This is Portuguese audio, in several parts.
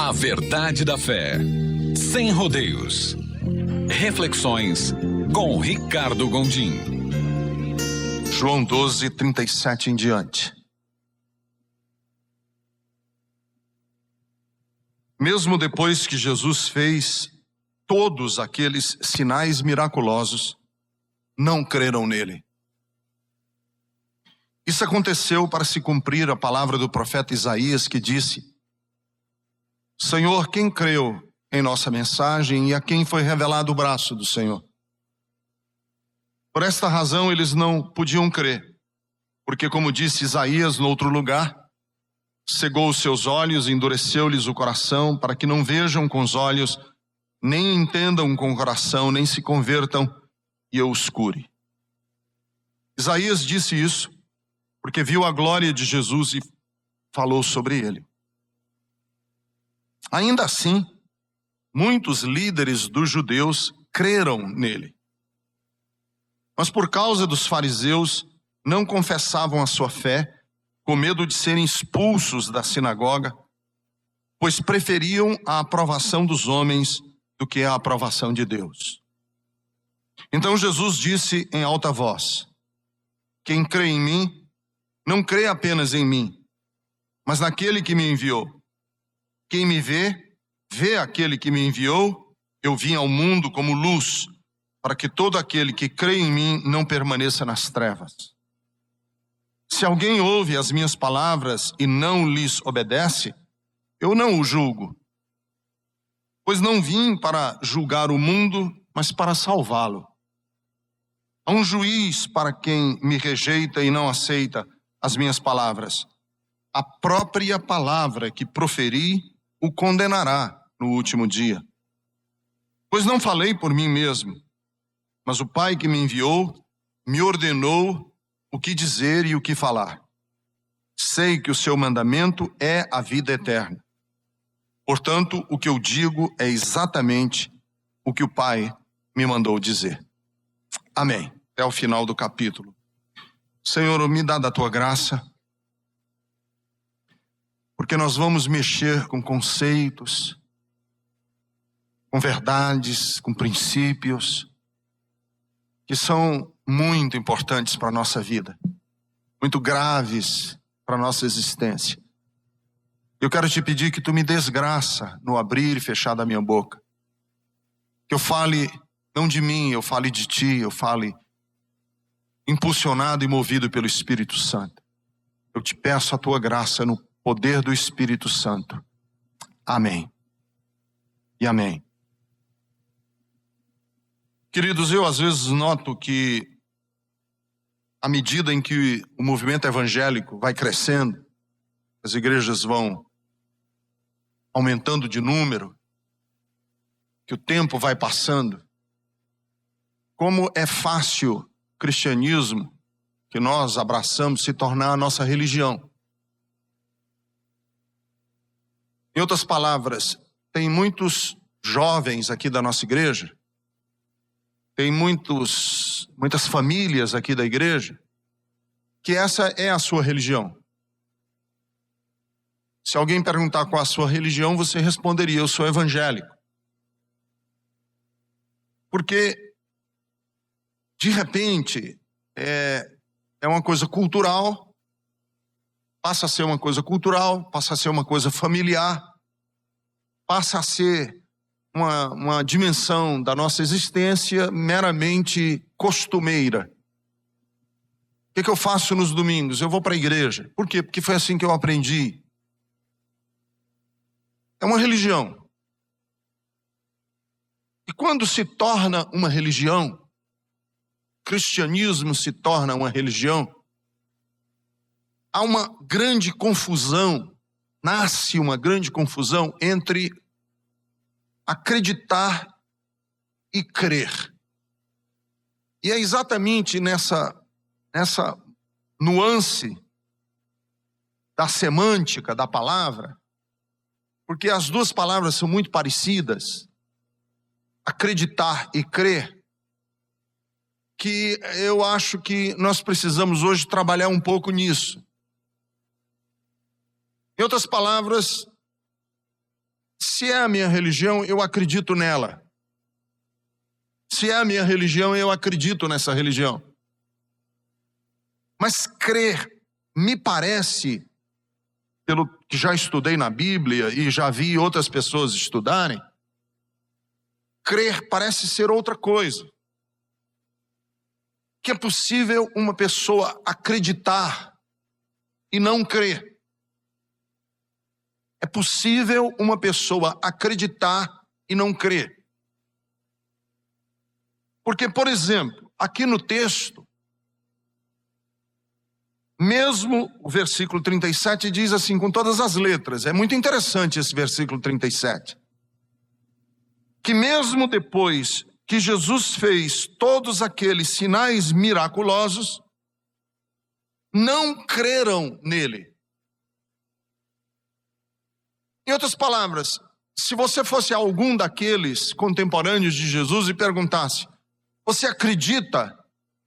A verdade da fé, sem rodeios. Reflexões com Ricardo Gondim. João 12, 37 em diante. Mesmo depois que Jesus fez todos aqueles sinais miraculosos, não creram nele. Isso aconteceu para se cumprir a palavra do profeta Isaías, que disse: Senhor, quem creu em nossa mensagem e a quem foi revelado o braço do Senhor? Por esta razão eles não podiam crer, porque, como disse Isaías no outro lugar, cegou os seus olhos e endureceu-lhes o coração, para que não vejam com os olhos, nem entendam com o coração, nem se convertam e eu os cure. Isaías disse isso porque viu a glória de Jesus e falou sobre ele. Ainda assim, muitos líderes dos judeus creram nele. Mas por causa dos fariseus, não confessavam a sua fé, com medo de serem expulsos da sinagoga, pois preferiam a aprovação dos homens do que a aprovação de Deus. Então Jesus disse em alta voz: quem crê em mim, não crê apenas em mim, mas naquele que me enviou. Quem me vê, vê aquele que me enviou. Eu vim ao mundo como luz, para que todo aquele que crê em mim não permaneça nas trevas. Se alguém ouve as minhas palavras e não lhes obedece, eu não o julgo, pois não vim para julgar o mundo, mas para salvá-lo. Há um juiz para quem me rejeita e não aceita as minhas palavras. A própria palavra que proferi o condenará no último dia. Pois não falei por mim mesmo, mas o Pai que me enviou me ordenou o que dizer e o que falar. Sei que o seu mandamento é a vida eterna. Portanto, o que eu digo é exatamente o que o Pai me mandou dizer. Amém. Até o final do capítulo. Senhor, me dá da tua graça, porque nós vamos mexer com conceitos, com verdades, com princípios que são muito importantes para a nossa vida, muito graves para a nossa existência. Eu quero te pedir que tu me des graça no abrir e fechar da minha boca, que eu fale não de mim, eu fale de ti, eu fale impulsionado e movido pelo Espírito Santo. Eu te peço a tua graça no poder do Espírito Santo. Amém. E amém. Queridos, eu às vezes noto que à medida em que o movimento evangélico vai crescendo, as igrejas vão aumentando de número, que o tempo vai passando, como é fácil o cristianismo que nós abraçamos se tornar a nossa religião. Em outras palavras, tem muitos jovens aqui da nossa igreja, tem muitas famílias aqui da igreja, que essa é a sua religião. Se alguém perguntar qual a sua religião, você responderia: eu sou evangélico. Porque, de repente, é uma coisa cultural, passa a ser uma coisa cultural, passa a ser uma coisa familiar, passa a ser uma dimensão da nossa existência meramente costumeira. O que eu faço nos domingos? Eu vou para a igreja. Por quê? Porque foi assim que eu aprendi. É uma religião. E quando se torna uma religião, o cristianismo se torna uma religião, há uma grande confusão, nasce uma grande confusão entre acreditar e crer. E é exatamente nessa nuance da semântica da palavra, porque as duas palavras são muito parecidas, acreditar e crer, que eu acho que nós precisamos hoje trabalhar um pouco nisso. Em outras palavras, Se é a minha religião, eu acredito nela. Se é a minha religião, eu acredito nessa religião. Mas crer, me parece, pelo que já estudei na Bíblia e já vi outras pessoas estudarem, crer parece ser outra coisa. Que é possível uma pessoa acreditar e não crer. É possível uma pessoa acreditar e não crer. Porque, por exemplo, aqui no texto, mesmo o versículo 37 diz assim, com todas as letras, é muito interessante esse versículo 37, que mesmo depois que Jesus fez todos aqueles sinais miraculosos, não creram nele. Em outras palavras, se você fosse algum daqueles contemporâneos de Jesus e perguntasse, você acredita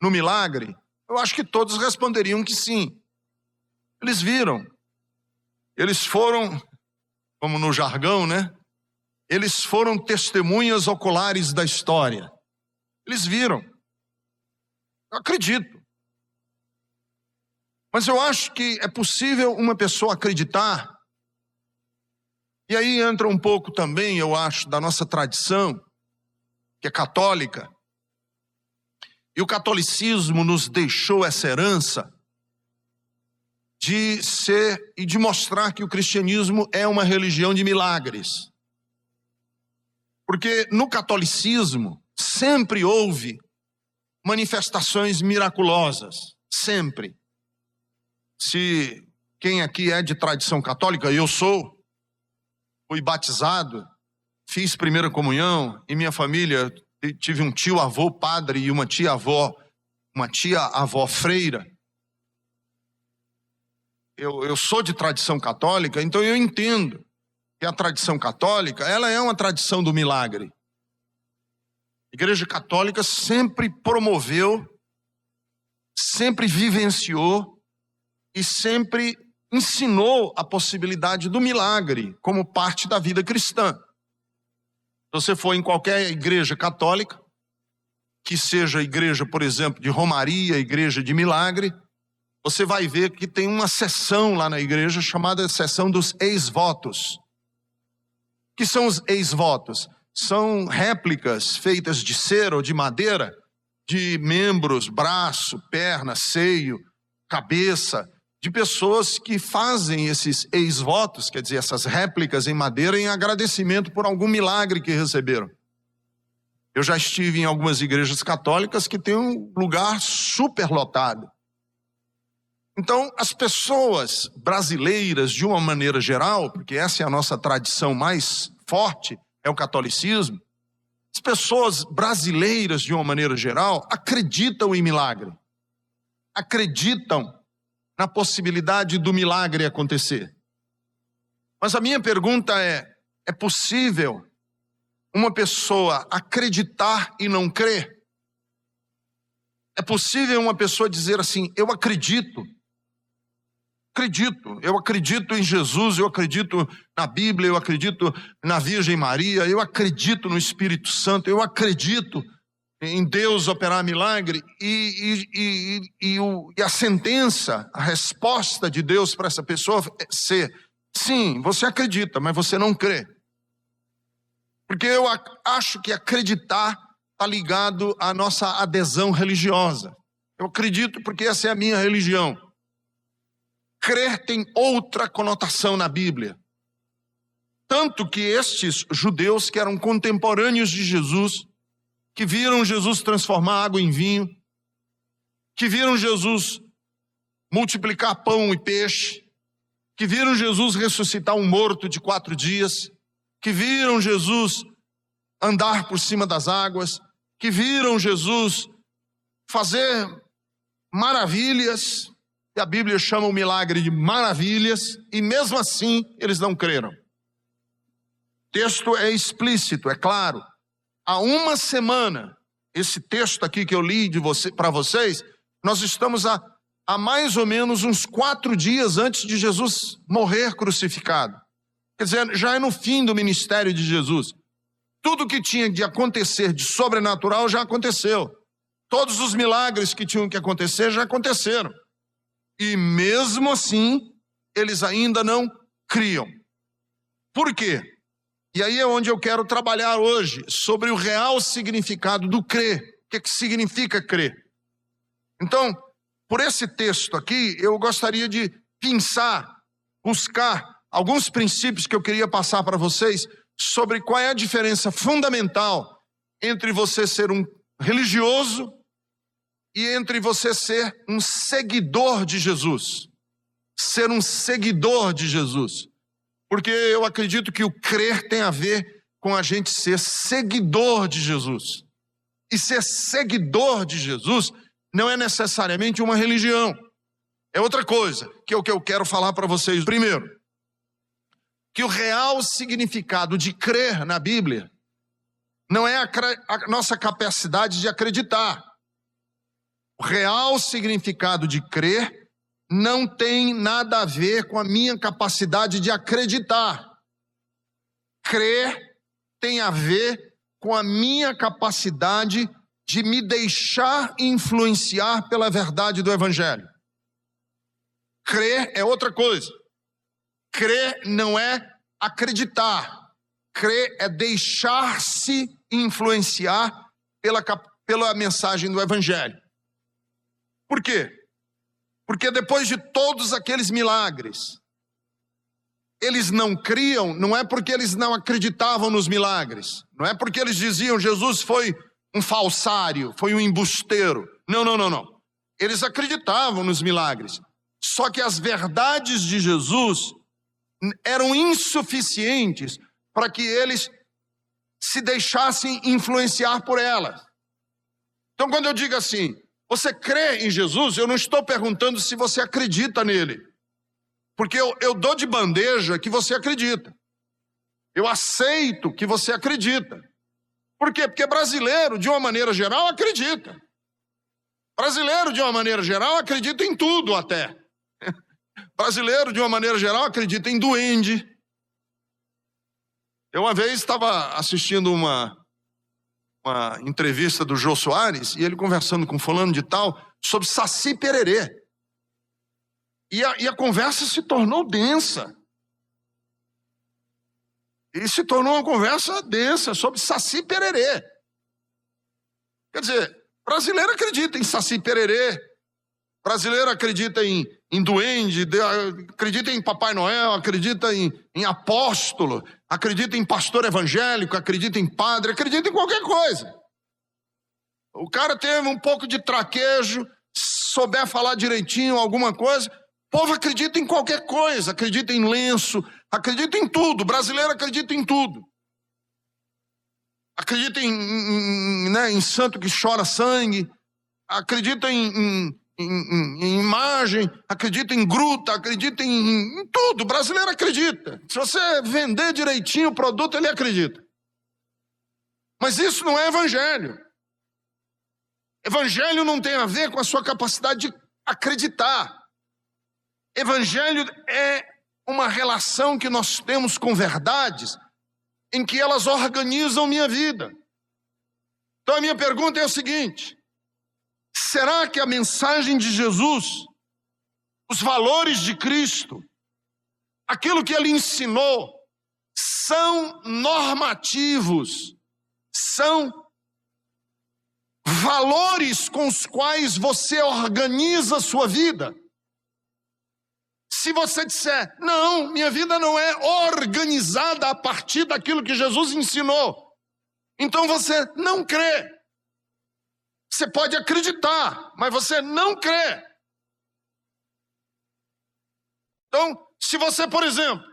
no milagre? Eu acho que todos responderiam que sim. Eles viram. Eles foram, como no jargão, né? Eles foram testemunhas oculares da história. Eles viram. Eu acredito. Mas eu acho que é possível uma pessoa acreditar. E aí entra um pouco também, eu acho, da nossa tradição, que é católica. E o catolicismo nos deixou essa herança de ser e de mostrar que o cristianismo é uma religião de milagres. Porque no catolicismo sempre houve manifestações miraculosas, sempre. Se quem aqui é de tradição católica, eu sou, fui batizado, fiz primeira comunhão, em minha família tive um tio-avô padre e uma tia-avó freira. Eu sou de tradição católica, então eu entendo que a tradição católica, ela é uma tradição do milagre. A Igreja Católica sempre promoveu, sempre vivenciou e sempre ensinou a possibilidade do milagre como parte da vida cristã. Se você for em qualquer igreja católica, que seja igreja, por exemplo, de romaria, igreja de milagre, você vai ver que tem uma seção lá na igreja chamada seção dos ex-votos. O que são os ex-votos? São réplicas feitas de cera ou de madeira de membros, braço, perna, seio, cabeça, de pessoas que fazem esses ex-votos, quer dizer, essas réplicas em madeira, em agradecimento por algum milagre que receberam. Eu já estive em algumas igrejas católicas que tem um lugar superlotado. Então, as pessoas brasileiras, de uma maneira geral, porque essa é a nossa tradição mais forte, é o catolicismo, as pessoas brasileiras, de uma maneira geral, acreditam em milagre. Acreditam na possibilidade do milagre acontecer. Mas a minha pergunta é possível uma pessoa acreditar e não crer? É possível uma pessoa dizer assim, eu acredito em Jesus, eu acredito na Bíblia, eu acredito na Virgem Maria, eu acredito no Espírito Santo, eu acredito em Deus operar milagre, e a sentença, a resposta de Deus para essa pessoa é ser, sim, você acredita, mas você não crê. Porque eu acho que acreditar está ligado à nossa adesão religiosa. Eu acredito porque essa é a minha religião. Crer tem outra conotação na Bíblia. Tanto que estes judeus que eram contemporâneos de Jesus, que viram Jesus transformar água em vinho, que viram Jesus multiplicar pão e peixe, que viram Jesus ressuscitar um morto de 4 dias, que viram Jesus andar por cima das águas, que viram Jesus fazer maravilhas, que a Bíblia chama o milagre de maravilhas, e mesmo assim eles não creram. O texto é explícito, é claro. Há uma semana, esse texto aqui que eu li para vocês, nós estamos há mais ou menos uns 4 dias antes de Jesus morrer crucificado. Quer dizer, já é no fim do ministério de Jesus. Tudo que tinha de acontecer de sobrenatural já aconteceu. Todos os milagres que tinham que acontecer já aconteceram. E mesmo assim, eles ainda não criam. Por quê? E aí é onde eu quero trabalhar hoje, sobre o real significado do crer. O que significa crer? Então, por esse texto aqui, eu gostaria de pensar, buscar alguns princípios que eu queria passar para vocês sobre qual é a diferença fundamental entre você ser um religioso e entre você ser um seguidor de Jesus. Ser um seguidor de Jesus. Porque eu acredito que o crer tem a ver com a gente ser seguidor de Jesus. E ser seguidor de Jesus não é necessariamente uma religião. É outra coisa, que é o que eu quero falar para vocês. Primeiro, que o real significado de crer na Bíblia não é a nossa capacidade de acreditar. O real significado de crer não tem nada a ver com a minha capacidade de acreditar. Crer tem a ver com a minha capacidade de me deixar influenciar pela verdade do Evangelho. Crer é outra coisa. Crer não é acreditar. Crer é deixar-se influenciar pela mensagem do Evangelho. Por quê? Porque depois de todos aqueles milagres, eles não criam, não é porque eles não acreditavam nos milagres, não é porque eles diziam Jesus foi um falsário, foi um embusteiro. Não. Eles acreditavam nos milagres, só que as verdades de Jesus eram insuficientes para que eles se deixassem influenciar por elas. Então, quando eu digo assim, você crê em Jesus, eu não estou perguntando se você acredita nele. Porque eu dou de bandeja que você acredita. Eu aceito que você acredita. Por quê? Porque brasileiro, de uma maneira geral, acredita. Brasileiro, de uma maneira geral, acredita em tudo até. Brasileiro, de uma maneira geral, acredita em duende. Eu uma vez estava assistindo uma entrevista do Jô Soares, e ele conversando com fulano de tal, sobre Saci Pererê. E a conversa se tornou densa. E se tornou uma conversa densa sobre Saci Pererê. Quer dizer, brasileiro acredita em Saci Pererê, brasileiro acredita em duende, acredita em Papai Noel, acredita em apóstolo, acredita em pastor evangélico, acredita em padre, acredita em qualquer coisa. O cara teve um pouco de traquejo, souber falar direitinho alguma coisa, o povo acredita em qualquer coisa, acredita em lenço, acredita em tudo, o brasileiro acredita em tudo. Acredita em santo que chora sangue, acredita em imagem, acredita em gruta, acredita em tudo. O brasileiro acredita. Se você vender direitinho o produto, ele acredita. Mas isso não é evangelho. Evangelho não tem a ver com a sua capacidade de acreditar. Evangelho é uma relação que nós temos com verdades em que elas organizam minha vida. Então a minha pergunta é o seguinte: será que a mensagem de Jesus, os valores de Cristo, aquilo que ele ensinou, são normativos, são valores com os quais você organiza a sua vida? Se você disser, não, minha vida não é organizada a partir daquilo que Jesus ensinou, então você não crê. Você pode acreditar, mas você não crê. Então, se você, por exemplo,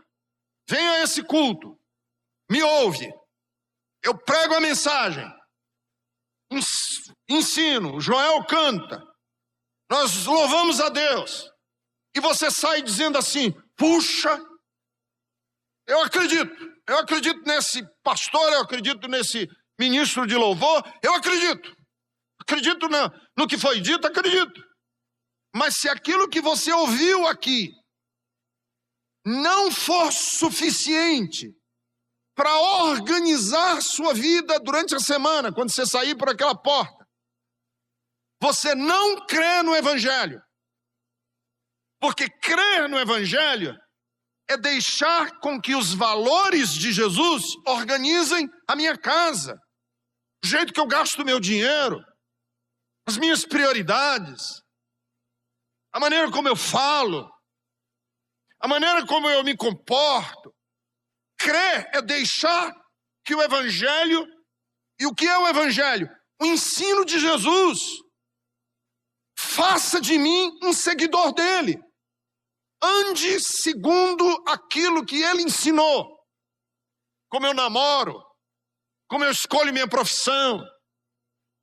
vem a esse culto, me ouve, eu prego a mensagem, ensino, o Joel canta, nós louvamos a Deus, e você sai dizendo assim, puxa, eu acredito nesse pastor, eu acredito nesse ministro de louvor, eu acredito no que foi dito, acredito. Mas se aquilo que você ouviu aqui não for suficiente para organizar sua vida durante a semana, quando você sair por aquela porta, você não crê no Evangelho. Porque crer no Evangelho é deixar com que os valores de Jesus organizem a minha casa, o jeito que eu gasto meu dinheiro, as minhas prioridades, a maneira como eu falo, a maneira como eu me comporto. Crer é deixar que o Evangelho, e o que é o Evangelho? O ensino de Jesus, faça de mim um seguidor dele. Ande segundo aquilo que ele ensinou. Como eu namoro, como eu escolho minha profissão,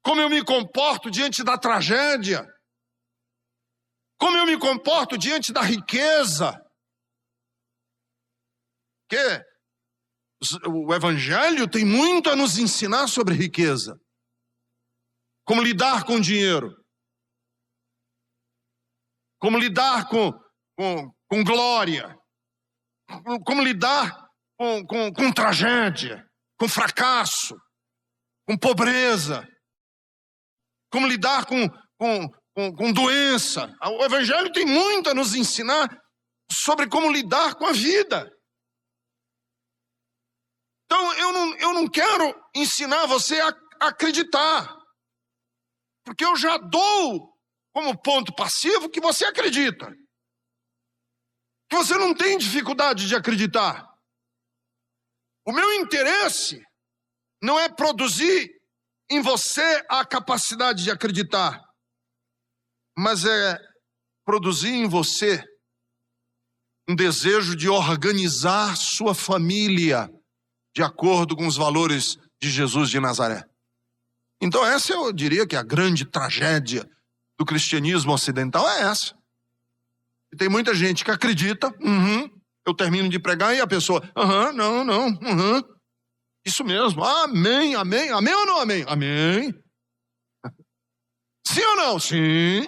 como eu me comporto diante da tragédia, como eu me comporto diante da riqueza. Porque o Evangelho tem muito a nos ensinar sobre riqueza. Como lidar com dinheiro. Como lidar com glória, como lidar com tragédia, com fracasso, com pobreza, como lidar com doença. O Evangelho tem muito a nos ensinar sobre como lidar com a vida. Então eu não quero ensinar você a acreditar, porque eu já dou como ponto passivo que você acredita. Que você não tem dificuldade de acreditar. O meu interesse não é produzir em você a capacidade de acreditar, mas é produzir em você um desejo de organizar sua família de acordo com os valores de Jesus de Nazaré. Então essa eu diria que a grande tragédia do cristianismo ocidental é essa. E tem muita gente que acredita, eu termino de pregar e a pessoa, não, isso mesmo, amém, amém, amém ou não amém? Amém. Sim ou não? Sim.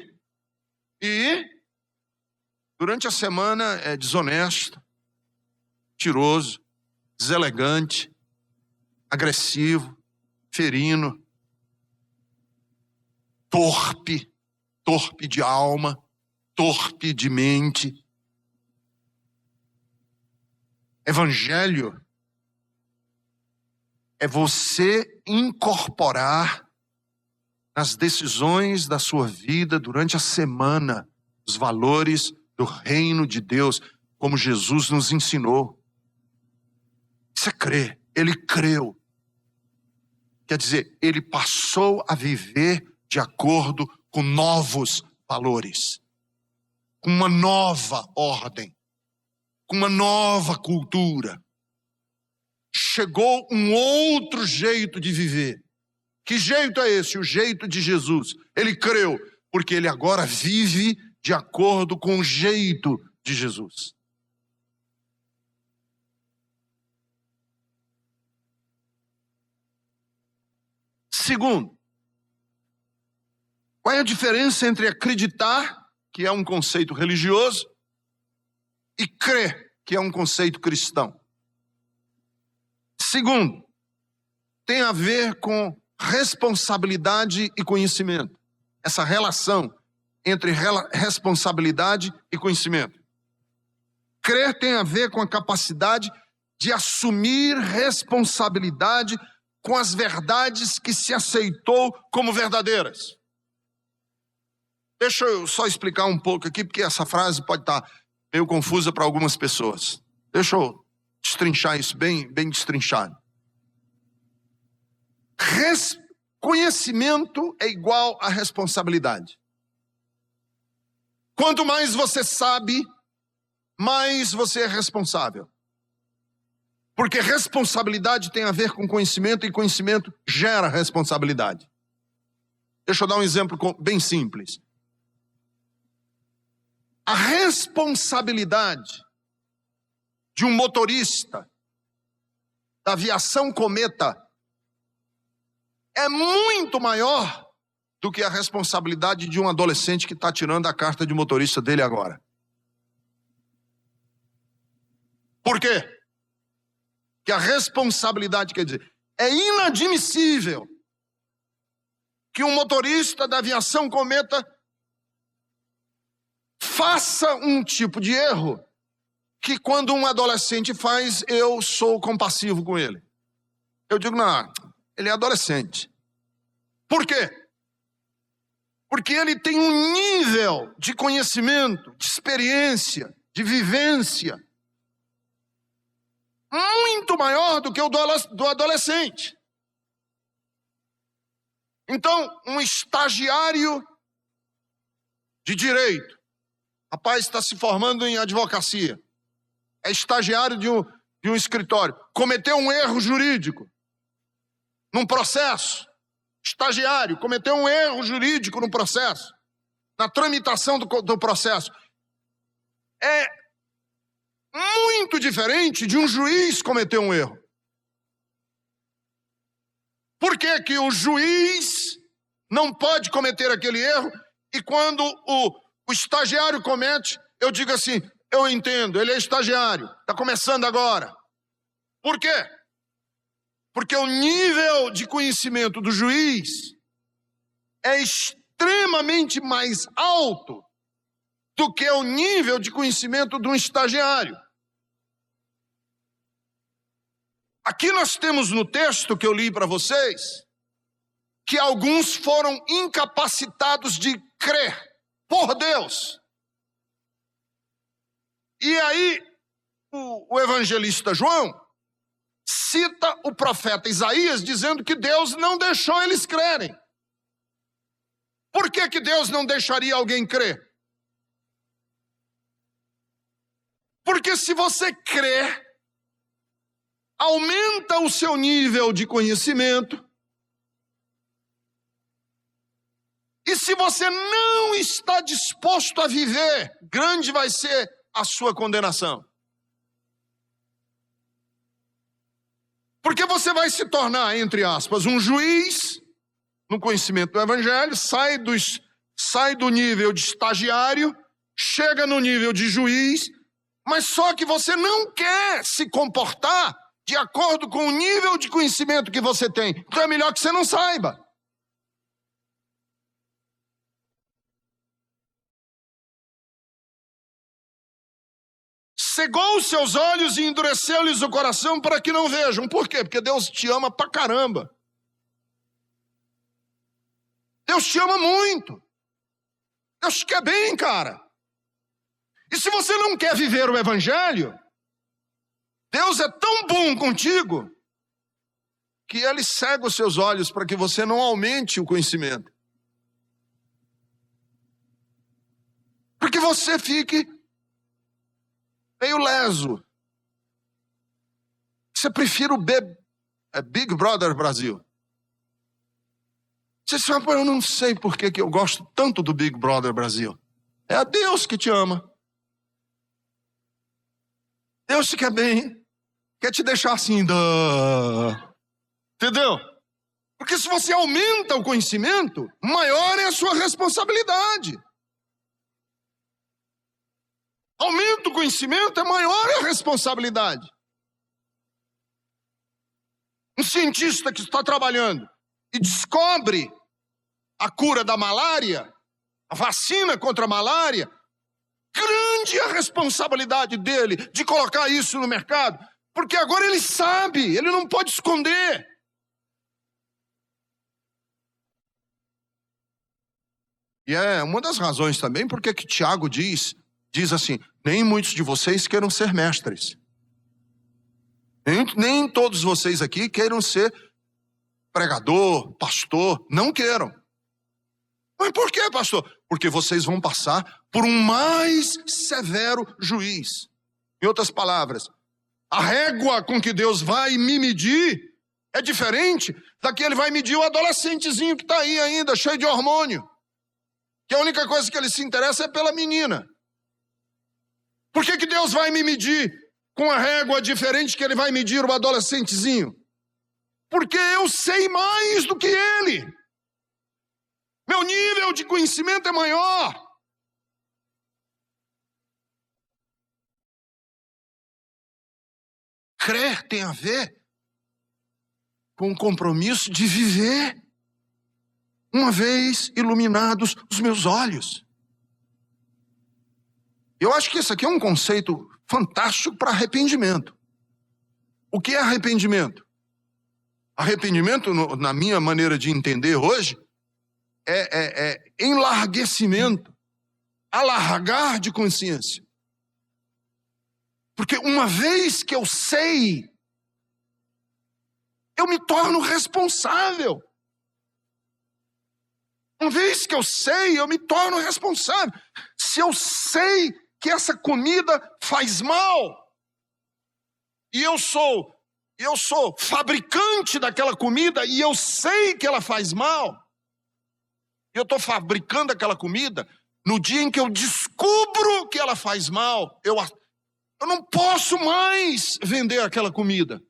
E durante a semana é desonesto, mentiroso, deselegante, agressivo, ferino, torpe de alma, torpe de mente. Evangelho é você incorporar nas decisões da sua vida durante a semana os valores do reino de Deus, como Jesus nos ensinou. Você crê, ele creu. Quer dizer, ele passou a viver de acordo com novos valores, com uma nova ordem, com uma nova cultura. Chegou um outro jeito de viver. Que jeito é esse? O jeito de Jesus. Ele creu, porque ele agora vive de acordo com o jeito de Jesus. Segundo, qual é a diferença entre acreditar, que é um conceito religioso, e crer, que é um conceito cristão? Segundo, tem a ver com responsabilidade e conhecimento. Essa relação entre responsabilidade e conhecimento. Crer tem a ver com a capacidade de assumir responsabilidade com as verdades que se aceitou como verdadeiras. Deixa eu só explicar um pouco aqui, porque essa frase pode estar meio confusa para algumas pessoas. Deixa eu destrinchar isso bem destrinchado. Conhecimento é igual a responsabilidade. Quanto mais você sabe, mais você é responsável. Porque responsabilidade tem a ver com conhecimento e conhecimento gera responsabilidade. Deixa eu dar um exemplo bem simples. A responsabilidade de um motorista da aviação Cometa é muito maior do que a responsabilidade de um adolescente que está tirando a carta de motorista dele agora. Por quê? Que a responsabilidade, quer dizer, é inadmissível que um motorista da aviação faça um tipo de erro que quando um adolescente faz, eu sou compassivo com ele. Eu digo, não, ele é adolescente. Por quê? Porque ele tem um nível de conhecimento, de experiência, de vivência muito maior do que o do adolescente. Então, um estagiário de direito, rapaz está se formando em advocacia, é estagiário de um escritório, cometeu um erro jurídico num processo, estagiário cometeu um erro jurídico no processo, na tramitação do processo, é muito diferente de um juiz cometer um erro. Por que que o juiz não pode cometer aquele erro e quando o estagiário comete, eu digo assim, eu entendo, ele é estagiário, está começando agora. Por quê? Porque o nível de conhecimento do juiz é extremamente mais alto do que o nível de conhecimento de um estagiário. Aqui nós temos no texto que eu li para vocês, que alguns foram incapacitados de crer por Deus. E aí, o evangelista João cita o profeta Isaías dizendo que Deus não deixou eles crerem. Por que que Deus não deixaria alguém crer? Porque se você crer, aumenta o seu nível de conhecimento. E se você não está disposto a viver, grande vai ser a sua condenação. Porque você vai se tornar, entre aspas, um juiz no conhecimento do evangelho, sai do nível de estagiário, chega no nível de juiz, mas só que você não quer se comportar de acordo com o nível de conhecimento que você tem. Então é melhor que você não saiba. Cegou os seus olhos e endureceu-lhes o coração para que não vejam. Por quê? Porque Deus te ama pra caramba. Deus te ama muito. Deus te quer bem, cara. E se você não quer viver o evangelho, Deus é tão bom contigo que Ele cega os seus olhos para que você não aumente o conhecimento. Para que você fique meio leso. Você prefira o Big Brother Brasil. Você sabe, eu não sei por que eu gosto tanto do Big Brother Brasil. É a Deus que te ama. Deus te quer bem. Quer te deixar assim, entendeu? Porque se você aumenta o conhecimento, maior é a sua responsabilidade. Aumenta o conhecimento, é maior a responsabilidade. Um cientista que está trabalhando e descobre a cura da malária, a vacina contra a malária, grande a responsabilidade dele de colocar isso no mercado, porque agora ele sabe, ele não pode esconder. E é uma das razões também porque que Tiago diz assim, nem muitos de vocês queiram ser mestres. Nem todos vocês aqui queiram ser pregador, pastor, não queiram. Mas por que, pastor? Porque vocês vão passar por um mais severo juiz. Em outras palavras, a régua com que Deus vai me medir é diferente da que Ele vai medir o adolescentezinho que está aí ainda, cheio de hormônio. Que a única coisa que ele se interessa é pela menina. Por que Deus vai me medir com a régua diferente que Ele vai medir o adolescentezinho? Porque eu sei mais do que ele. Meu nível de conhecimento é maior. crer tem a ver com o compromisso de viver, uma vez iluminados os meus olhos. Eu acho que esse aqui é um conceito fantástico para arrependimento. O que é arrependimento? Arrependimento, na minha maneira de entender hoje, é enlarguecimento, alargar de consciência. Porque uma vez que eu sei, eu me torno responsável. Uma vez que eu sei, eu me torno responsável. Se eu sei que essa comida faz mal, e eu sou fabricante daquela comida, e eu sei que ela faz mal, eu estou fabricando aquela comida, no dia em que eu descubro que ela faz mal, eu não posso mais vender aquela comida.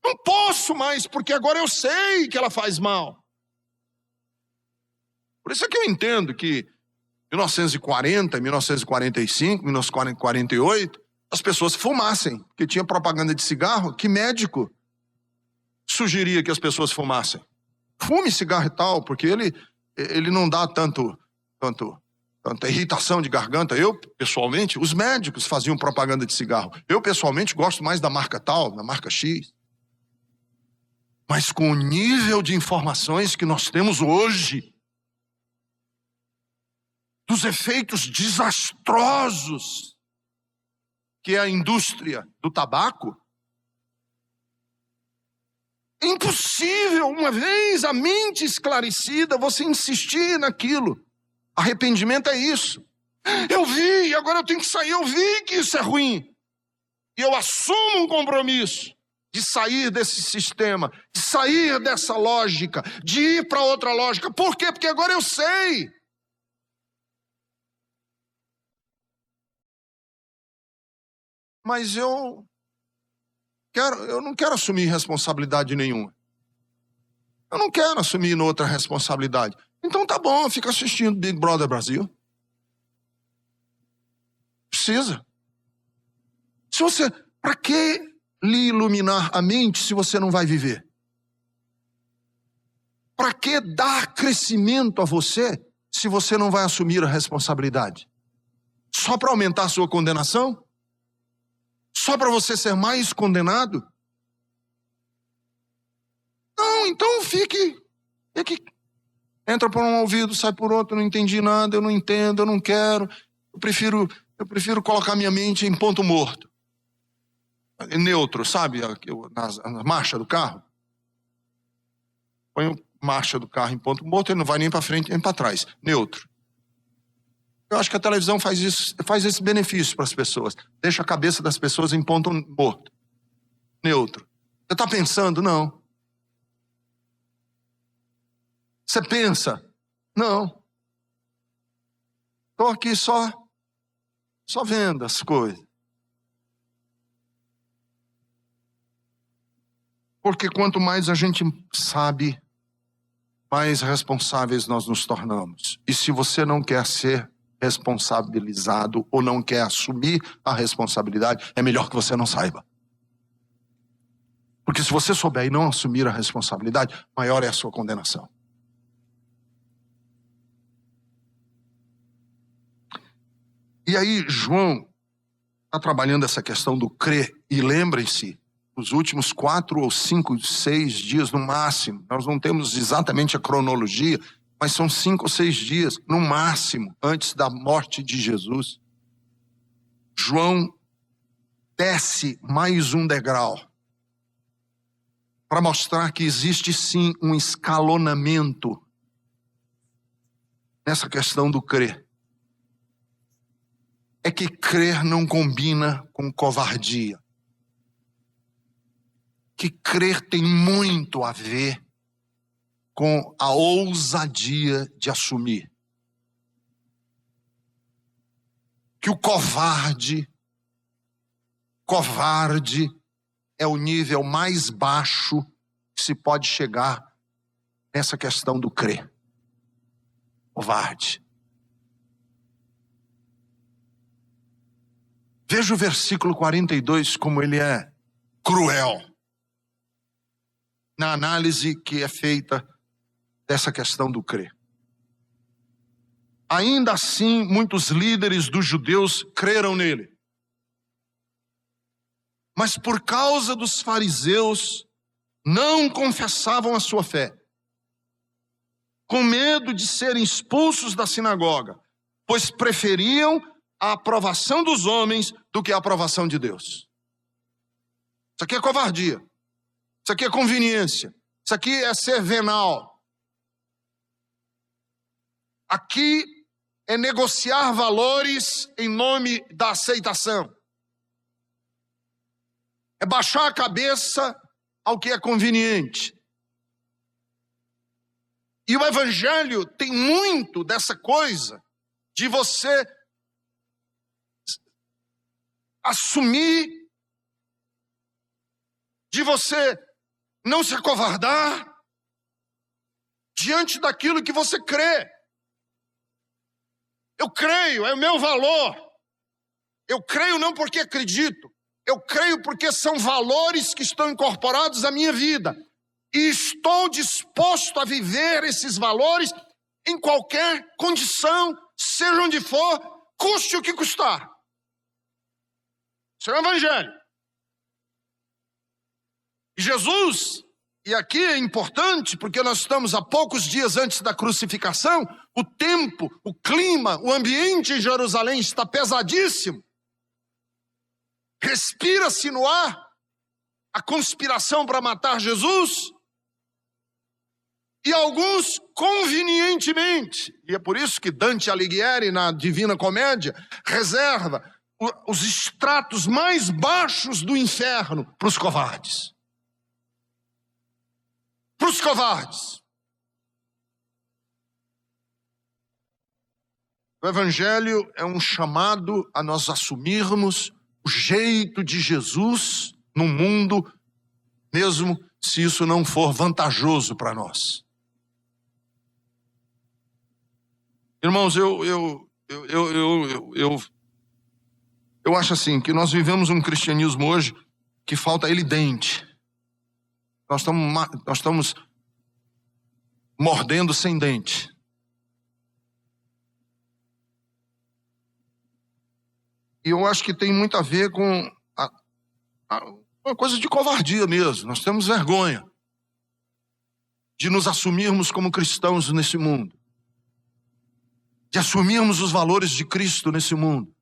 Não posso mais, porque agora eu sei que ela faz mal. Por isso é que eu entendo que em 1940, 1945, 1948, as pessoas fumassem, porque tinha propaganda de cigarro. Que médico sugeria que as pessoas fumassem? Fume cigarro e tal, porque ele não dá tanta irritação de garganta. Eu, pessoalmente, os médicos faziam propaganda de cigarro. Eu, pessoalmente, gosto mais da marca tal, da marca X. Mas com o nível de informações que nós temos hoje, dos efeitos desastrosos que é a indústria do tabaco, é impossível, uma vez a mente esclarecida, você insistir naquilo. Arrependimento é isso. Eu vi, agora eu tenho que sair, eu vi que isso é ruim. E eu assumo um compromisso de sair desse sistema, de sair dessa lógica, de ir para outra lógica. Por quê? Porque agora eu sei. Mas eu não quero assumir responsabilidade nenhuma. Eu não quero assumir outra responsabilidade. Então tá bom, fica assistindo Big Brother Brasil. Precisa. Para que lhe iluminar a mente se você não vai viver? Para que dar crescimento a você se você não vai assumir a responsabilidade? Só para aumentar a sua condenação? Só para você ser mais condenado? Não, então fique. Entra por um ouvido, sai por outro, eu não entendi nada, eu não entendo, eu não quero. Eu prefiro colocar minha mente em ponto morto. Neutro, sabe? Na marcha do carro. Põe a marcha do carro em ponto morto, ele não vai nem para frente nem para trás. Neutro. Eu acho que a televisão faz isso, faz esse benefício para as pessoas. Deixa a cabeça das pessoas em ponto morto. Neutro. Você está pensando? Não. Você pensa? Não. Estou aqui só vendo as coisas. Porque quanto mais a gente sabe, mais responsáveis nós nos tornamos. E se você não quer ser responsabilizado ou não quer assumir a responsabilidade, é melhor que você não saiba. Porque se você souber e não assumir a responsabilidade, maior é a sua condenação. E aí João está trabalhando essa questão do crer. E lembrem-se, nos últimos 4 ou 5, 6 dias no máximo, nós não temos exatamente a cronologia, mas são 5 ou 6 dias, no máximo, antes da morte de Jesus. João desce mais um degrau para mostrar que existe sim um escalonamento nessa questão do crer. É que crer não combina com covardia. Que crer tem muito a ver com a ousadia de assumir. Que o covarde é o nível mais baixo que se pode chegar nessa questão do crer. Covarde. Veja o versículo 42 como ele é cruel na análise que é feita dessa questão do crer. Ainda assim, muitos líderes dos judeus creram nele. Mas por causa dos fariseus, não confessavam a sua fé, com medo de serem expulsos da sinagoga, pois preferiam a aprovação dos homens do que a aprovação de Deus. Isso aqui é covardia. Isso aqui é conveniência. Isso aqui é ser venal. Aqui é negociar valores em nome da aceitação. É baixar a cabeça ao que é conveniente. E o evangelho tem muito dessa coisa de você assumir, de você não se acovardar diante daquilo que você crê. Eu creio, é o meu valor. Eu creio não porque acredito. Eu creio porque são valores que estão incorporados à minha vida. E estou disposto a viver esses valores em qualquer condição, seja onde for, custe o que custar. Isso é o evangelho. E Jesus, e aqui é importante porque nós estamos há poucos dias antes da crucificação, o tempo, o clima, o ambiente em Jerusalém está pesadíssimo. Respira-se no ar a conspiração para matar Jesus. E alguns convenientemente, e é por isso que Dante Alighieri na Divina Comédia reserva os estratos mais baixos do inferno para os covardes. Para os covardes. O evangelho é um chamado a nós assumirmos o jeito de Jesus no mundo, mesmo se isso não for vantajoso para nós. Irmãos, eu acho assim, que nós vivemos um cristianismo hoje que falta ele dente. Nós estamos mordendo sem dente. E eu acho que tem muito a ver com uma coisa de covardia mesmo. Nós temos vergonha de nos assumirmos como cristãos nesse mundo. De assumirmos os valores de Cristo nesse mundo.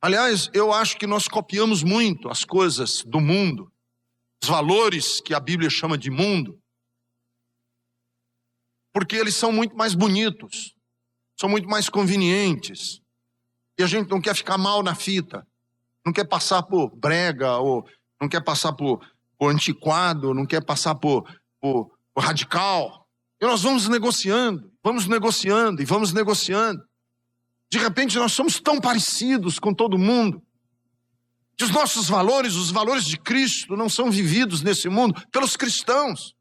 Aliás, eu acho que nós copiamos muito as coisas do mundo, os valores que a Bíblia chama de mundo, porque eles são muito mais bonitos, são muito mais convenientes, e a gente não quer ficar mal na fita, não quer passar por brega, ou não quer passar por antiquado, não quer passar por radical. E nós vamos negociando. De repente nós somos tão parecidos com todo mundo. Que os nossos valores, os valores de Cristo, não são vividos nesse mundo pelos cristãos.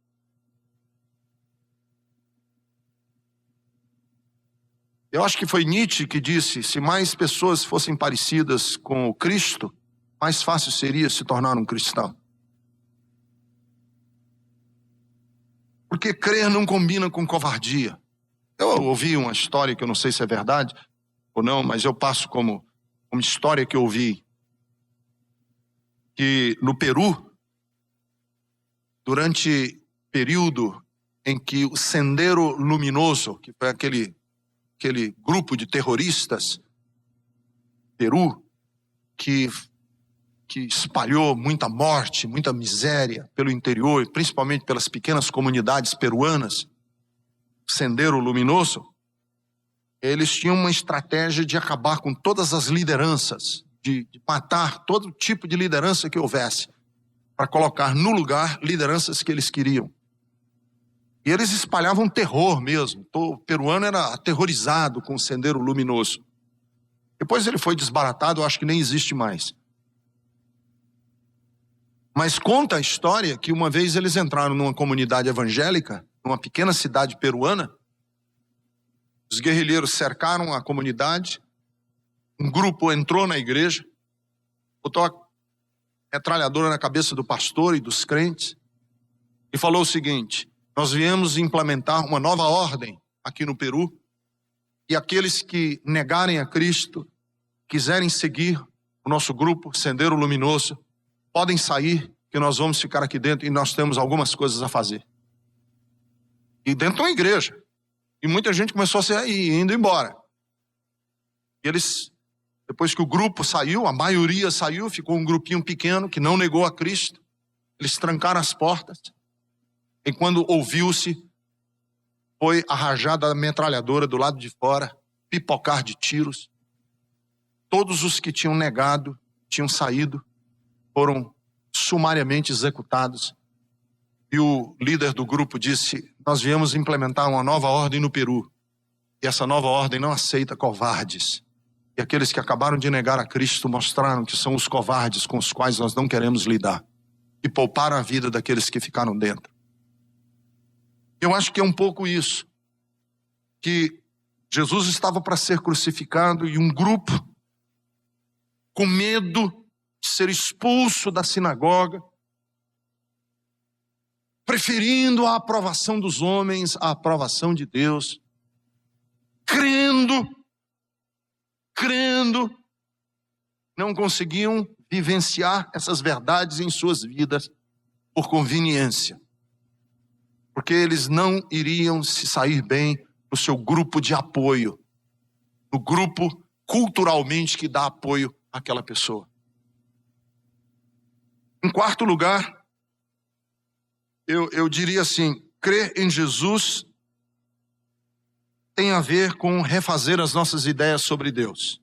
Eu acho que foi Nietzsche que disse, se mais pessoas fossem parecidas com o Cristo, mais fácil seria se tornar um cristão. Porque crer não combina com covardia. Eu ouvi uma história que eu não sei se é verdade ou não, mas eu passo como história que eu ouvi. Que no Peru, durante o período em que o Sendero Luminoso, que foi aquele grupo de terroristas, Peru, que espalhou muita morte, muita miséria pelo interior, principalmente pelas pequenas comunidades peruanas, Sendero Luminoso, eles tinham uma estratégia de acabar com todas as lideranças, de matar todo tipo de liderança que houvesse, para colocar no lugar lideranças que eles queriam. E eles espalhavam terror mesmo. O peruano era aterrorizado com o Sendero Luminoso. Depois ele foi desbaratado, eu acho que nem existe mais. Mas conta a história que uma vez eles entraram numa comunidade evangélica, numa pequena cidade peruana. Os guerrilheiros cercaram a comunidade, um grupo entrou na igreja, botou a metralhadora na cabeça do pastor e dos crentes e falou o seguinte: nós viemos implementar uma nova ordem aqui no Peru, e aqueles que negarem a Cristo, quiserem seguir o nosso grupo, Sendeiro Luminoso, podem sair, que nós vamos ficar aqui dentro e nós temos algumas coisas a fazer. E dentro da igreja. E muita gente começou a sair, indo embora. E eles, depois que o grupo saiu, a maioria saiu, ficou um grupinho pequeno que não negou a Cristo. Eles trancaram as portas. E quando ouviu-se, foi a rajada da metralhadora do lado de fora, pipocar de tiros. Todos os que tinham negado, tinham saído, foram sumariamente executados. E o líder do grupo disse: nós viemos implementar uma nova ordem no Peru. E essa nova ordem não aceita covardes. E aqueles que acabaram de negar a Cristo mostraram que são os covardes com os quais nós não queremos lidar. E pouparam a vida daqueles que ficaram dentro. Eu acho que é um pouco isso. Que Jesus estava para ser crucificado e um grupo, com medo de ser expulso da sinagoga, preferindo a aprovação dos homens à aprovação de Deus, crendo, não conseguiam vivenciar essas verdades em suas vidas por conveniência, porque eles não iriam se sair bem no seu grupo de apoio, no grupo culturalmente que dá apoio àquela pessoa. Em quarto lugar, eu diria assim: crer em Jesus tem a ver com refazer as nossas ideias sobre Deus.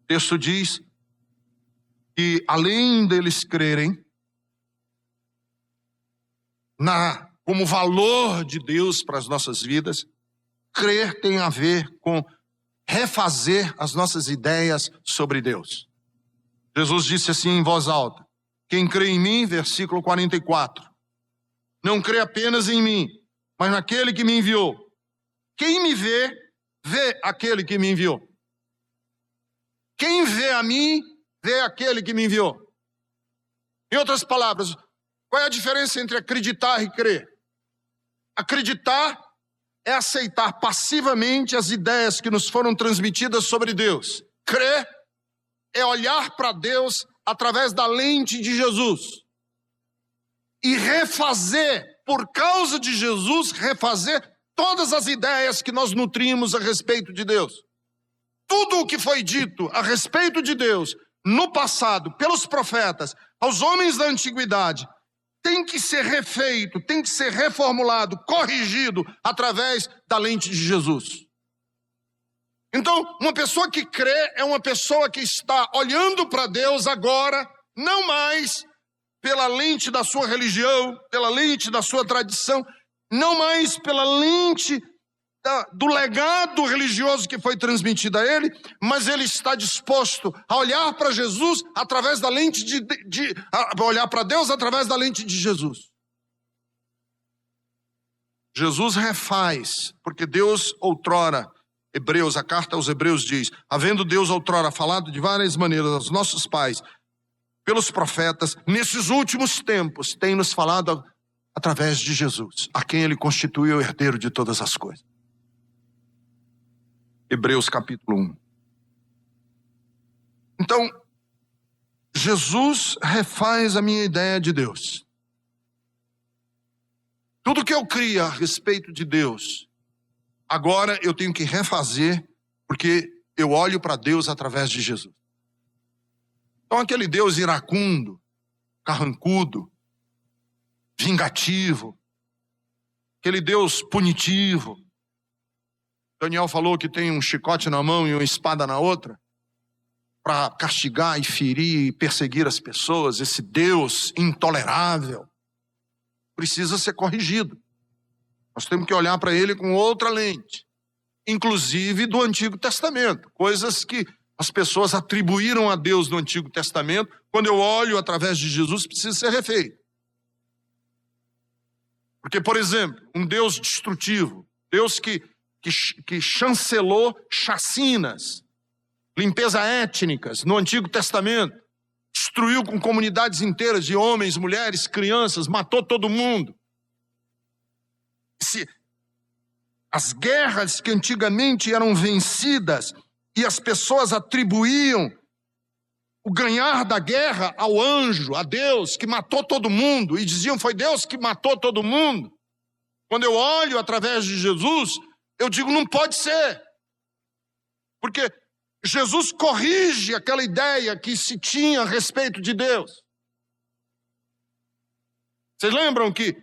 O texto diz que, além deles crerem como valor de Deus para as nossas vidas, crer tem a ver com refazer as nossas ideias sobre Deus. Jesus disse assim em voz alta: quem crê em mim, versículo 44, não crê apenas em mim, mas naquele que me enviou. Quem me vê, vê aquele que me enviou. Quem vê a mim, vê aquele que me enviou. Em outras palavras, qual é a diferença entre acreditar e crer? Acreditar é aceitar passivamente as ideias que nos foram transmitidas sobre Deus. Crer é olhar para Deus através da lente de Jesus. E refazer, por causa de Jesus, refazer todas as ideias que nós nutrimos a respeito de Deus. Tudo o que foi dito a respeito de Deus no passado, pelos profetas, aos homens da antiguidade, tem que ser refeito, tem que ser reformulado, corrigido através da lente de Jesus. Então, uma pessoa que crê é uma pessoa que está olhando para Deus agora, não mais pela lente da sua religião, pela lente da sua tradição, não mais pela lente do legado religioso que foi transmitido a ele, mas ele está disposto a olhar para Jesus através da lente a olhar para Deus através da lente de Jesus. Jesus refaz, porque Deus outrora, a carta aos Hebreus diz: havendo Deus outrora falado de várias maneiras aos nossos pais, pelos profetas, nesses últimos tempos, tem nos falado através de Jesus, a quem ele constituiu o herdeiro de todas as coisas. Hebreus capítulo 1. Então, Jesus refaz a minha ideia de Deus. Tudo que eu cria a respeito de Deus, agora eu tenho que refazer, porque eu olho para Deus através de Jesus. Então aquele Deus iracundo, carrancudo, vingativo, aquele Deus punitivo. Daniel falou que tem um chicote na mão e uma espada na outra para castigar e ferir e perseguir as pessoas. Esse Deus intolerável precisa ser corrigido. Nós temos que olhar para ele com outra lente, inclusive do Antigo Testamento, coisas que as pessoas atribuíram a Deus no Antigo Testamento. Quando eu olho através de Jesus, precisa ser refeito. Porque, por exemplo, um Deus destrutivo, Deus que chancelou chacinas, limpeza étnicas no Antigo Testamento, destruiu com comunidades inteiras de homens, mulheres, crianças, matou todo mundo. As guerras que antigamente eram vencidas e as pessoas atribuíam o ganhar da guerra ao anjo, a Deus, que matou todo mundo, e diziam, foi Deus que matou todo mundo. Quando eu olho através de Jesus, eu digo, não pode ser. Porque Jesus corrige aquela ideia que se tinha a respeito de Deus. Vocês lembram que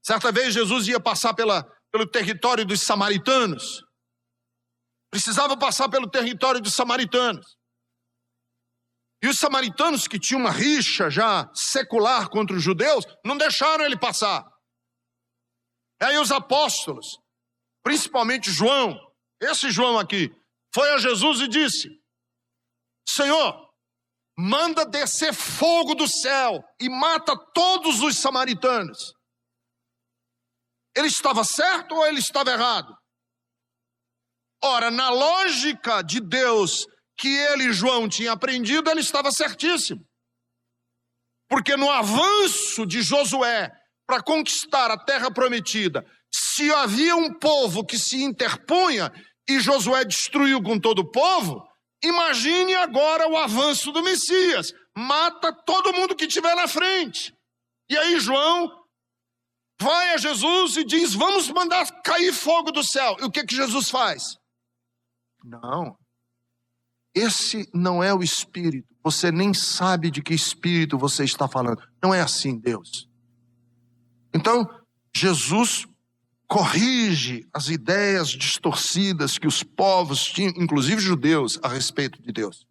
certa vez Jesus ia passar pelo território dos samaritanos? Precisava passar pelo território dos samaritanos. E os samaritanos, que tinham uma rixa já secular contra os judeus, não deixaram ele passar. Aí os apóstolos, principalmente João, esse João aqui, foi a Jesus e disse, Senhor, manda descer fogo do céu e mata todos os samaritanos. Ele estava certo ou ele estava errado? Ora, na lógica de Deus que ele, João, tinha aprendido, ele estava certíssimo. Porque no avanço de Josué para conquistar a terra prometida, se havia um povo que se interpunha e Josué destruiu com todo o povo, imagine agora o avanço do Messias. Mata todo mundo que estiver na frente. E aí João vai a Jesus e diz, vamos mandar cair fogo do céu. E o que Jesus faz? Não. Esse não é o Espírito. Você nem sabe de que Espírito você está falando. Não é assim, Deus. Então, Jesus corrige as ideias distorcidas que os povos tinham, inclusive judeus, a respeito de Deus.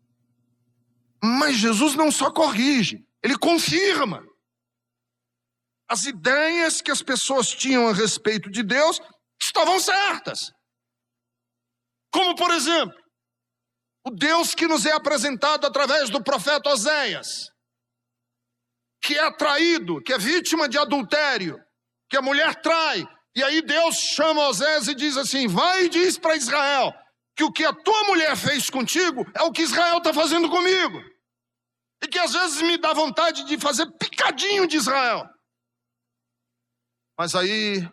Mas Jesus não só corrige, ele confirma. As ideias que as pessoas tinham a respeito de Deus estavam certas. Como, por exemplo, o Deus que nos é apresentado através do profeta Oséias, que é traído, que é vítima de adultério, que a mulher trai, e aí Deus chama Oséias e diz assim, vai e diz para Israel, que o que a tua mulher fez contigo é o que Israel está fazendo comigo. E que às vezes me dá vontade de fazer picadinho de Israel. Mas aí,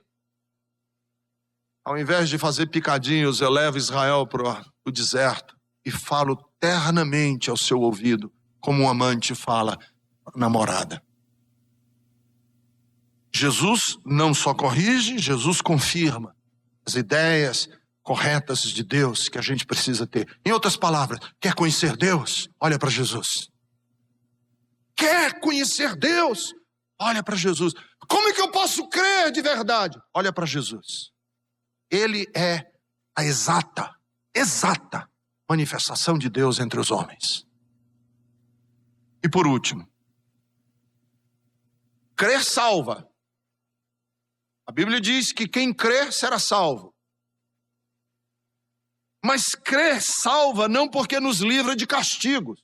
ao invés de fazer picadinhos, eu levo Israel para o deserto e falo ternamente ao seu ouvido, como um amante fala à namorada. Jesus não só corrige, Jesus confirma as ideias corretas de Deus que a gente precisa ter. Em outras palavras, quer conhecer Deus? Olha para Jesus. Quer conhecer Deus? Olha para Jesus. Como é que eu posso crer de verdade? Olha para Jesus. Ele é a exata manifestação de Deus entre os homens. E por último, crer salva. A Bíblia diz que quem crer será salvo. Mas crer salva não porque nos livra de castigos.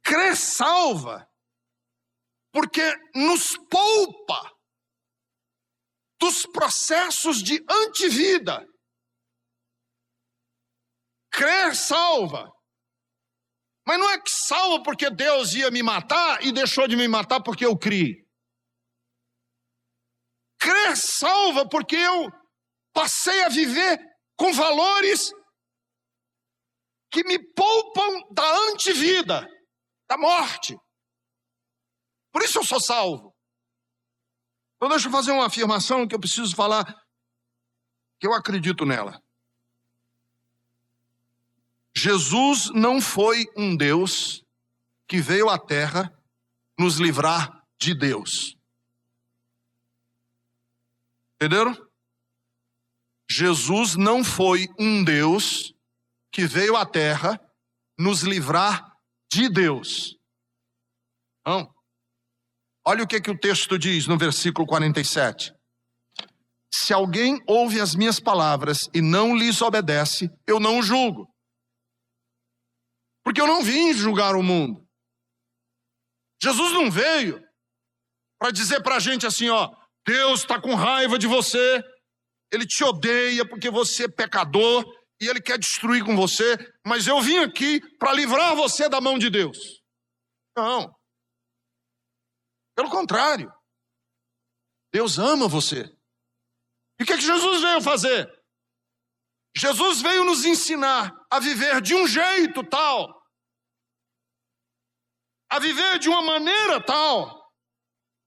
Crer salva porque nos poupa dos processos de antivida. Crer salva. Mas não é que salva porque Deus ia me matar e deixou de me matar porque eu criei. Crer salva porque eu passei a viver com valores que me poupam da antivida, da morte. Por isso eu sou salvo. Então deixa eu fazer uma afirmação que eu preciso falar, que eu acredito nela. Jesus não foi um Deus que veio à terra nos livrar de Deus. Entenderam? Jesus não foi um Deus que veio à terra nos livrar de Deus. Não. Olha o que o texto diz no versículo 47. Se alguém ouve as minhas palavras e não lhes obedece, eu não o julgo. Porque eu não vim julgar o mundo. Jesus não veio para dizer para a gente assim, ó, Deus está com raiva de você, Ele te odeia porque você é pecador e ele quer destruir com você, mas eu vim aqui para livrar você da mão de Deus. Não. Pelo contrário. Deus ama você. E o que Jesus veio fazer? Jesus veio nos ensinar a viver de um jeito tal, a viver de uma maneira tal,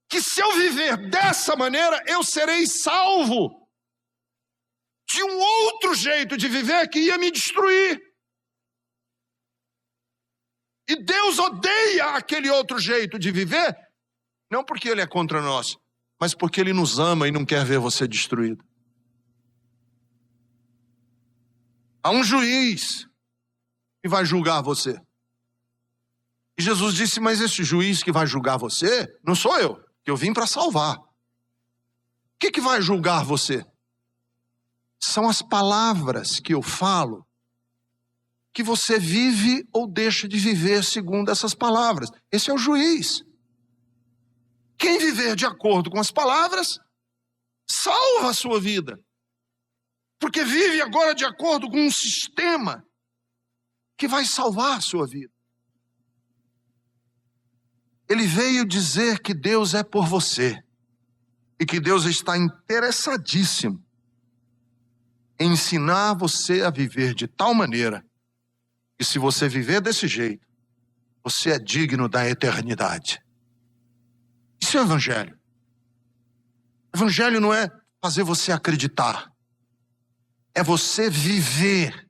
que se eu viver dessa maneira, eu serei salvo de um outro jeito de viver que ia me destruir. E Deus odeia aquele outro jeito de viver, não porque Ele é contra nós, mas porque Ele nos ama e não quer ver você destruído. Há um juiz que vai julgar você. E Jesus disse, mas esse juiz que vai julgar você, não sou eu, que eu vim para salvar. O que vai julgar você? São as palavras que eu falo, que você vive ou deixa de viver segundo essas palavras. Esse é o juiz. Quem viver de acordo com as palavras, salva a sua vida. Porque vive agora de acordo com um sistema que vai salvar a sua vida. Ele veio dizer que Deus é por você. E que Deus está interessadíssimo em ensinar você a viver de tal maneira que se você viver desse jeito, você é digno da eternidade. Isso é o Evangelho. O Evangelho não é fazer você acreditar. É você viver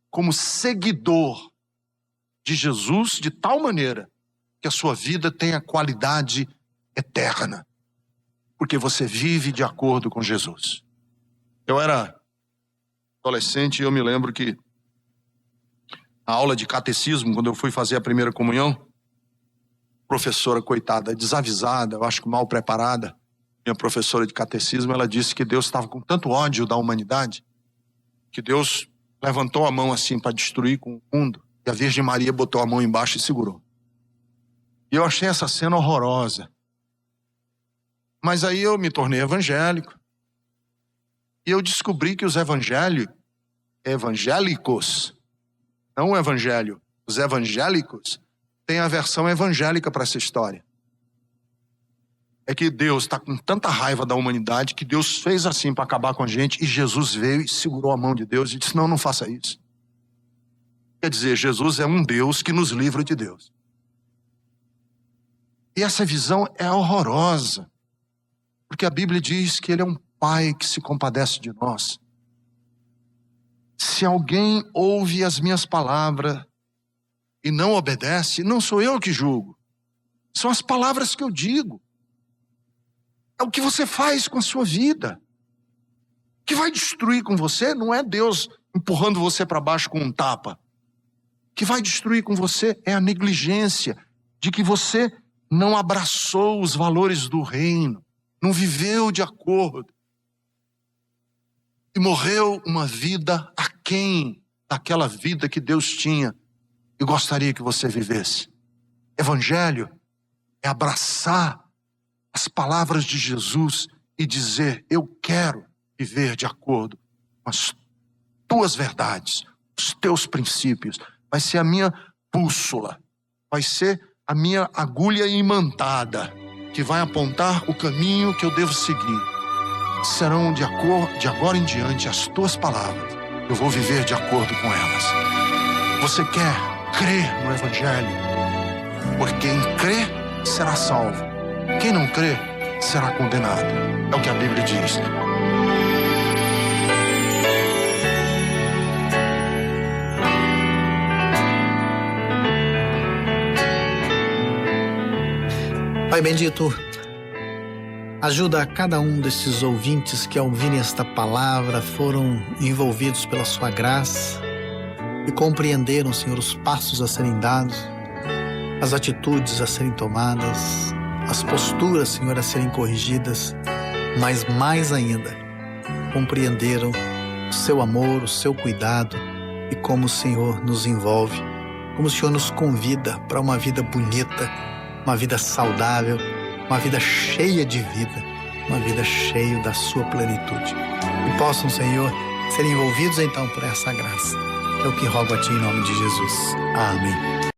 como seguidor de Jesus de tal maneira que a sua vida tenha qualidade eterna. Porque você vive de acordo com Jesus. Eu era adolescente e eu me lembro que na aula de catecismo, quando eu fui fazer a primeira comunhão, professora coitada, desavisada, eu acho que mal preparada, minha professora de catecismo, ela disse que Deus estava com tanto ódio da humanidade, que Deus levantou a mão assim para destruir com o mundo, e a Virgem Maria botou a mão embaixo e segurou. E eu achei essa cena horrorosa. Mas aí eu me tornei evangélico, e eu descobri que os evangélicos, não o evangelho, os evangélicos têm a versão evangélica para essa história. É que Deus está com tanta raiva da humanidade que Deus fez assim para acabar com a gente e Jesus veio e segurou a mão de Deus e disse, não faça isso. Quer dizer, Jesus é um Deus que nos livra de Deus. E essa visão é horrorosa, porque a Bíblia diz que Ele é um Pai que se compadece de nós. Se alguém ouve as minhas palavras e não obedece, não sou eu que julgo. São as palavras que eu digo. É o que você faz com a sua vida. O que vai destruir com você não é Deus empurrando você para baixo com um tapa. O que vai destruir com você é a negligência de que você não abraçou os valores do reino, não viveu de acordo. E morreu uma vida aquém daquela vida que Deus tinha e gostaria que você vivesse. Evangelho é abraçar as palavras de Jesus e dizer, eu quero viver de acordo com as tuas verdades, os teus princípios. Vai ser a minha bússola, vai ser a minha agulha imantada, que vai apontar o caminho que eu devo seguir. Serão de agora em diante as tuas palavras. Eu vou viver de acordo com elas. Você quer crer no Evangelho? Porque quem crê será salvo. Quem não crê será condenado. É o que a Bíblia diz. Pai bendito, ajuda a cada um desses ouvintes que ao ouvirem esta palavra foram envolvidos pela sua graça e compreenderam, Senhor, os passos a serem dados, as atitudes a serem tomadas, as posturas, Senhor, a serem corrigidas, mas mais ainda, compreenderam o seu amor, o seu cuidado e como o Senhor nos envolve, como o Senhor nos convida para uma vida bonita, uma vida saudável, uma vida cheia de vida, uma vida cheia da sua plenitude. E possam, Senhor, serem envolvidos então por essa graça. É o que rogo a Ti em nome de Jesus. Amém.